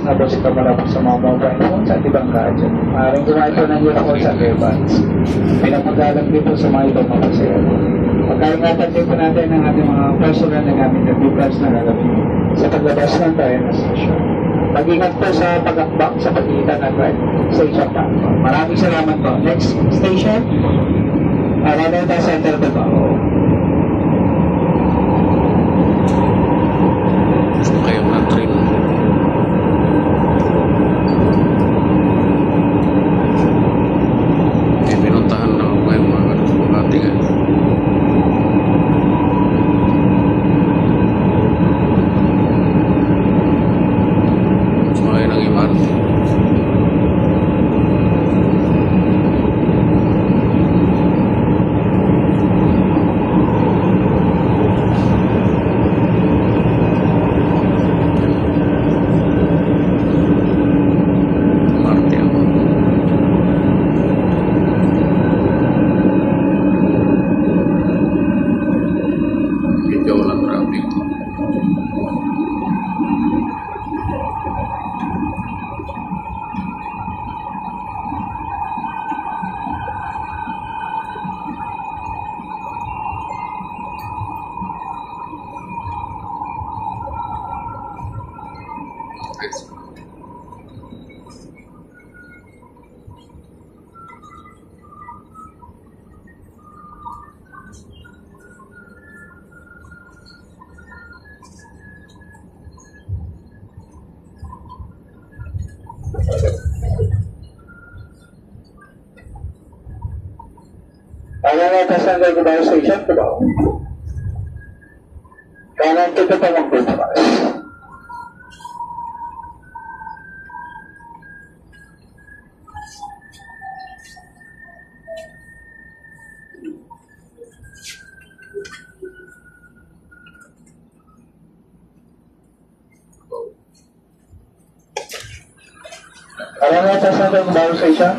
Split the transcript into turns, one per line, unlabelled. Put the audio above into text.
na po ito malapit sa mga mobile phones at ibang gadget. Maaaring gumawa ito ng earphones at earbuds. Pinapagalang din po sa mga ibang mga pasahero. Pagkaingatan din po natin ang ating mga personal na gamit at device na gagawin sa paglabas ng tayo na station. Mag-ingat po sa pag-akbak sa pagitan ng right station platform. Maraming salamat po. Next station, Araneta Center po po.
Gusto kayo ng train. Pinuntahan na ako ngayon mga katigan. Sumakay ng MRT. MRT ako. Medyo walang traffic.
Araneta Center Cubao Station po ba? Kanan dito pa magbubukas. Araneta Center Cubao Station.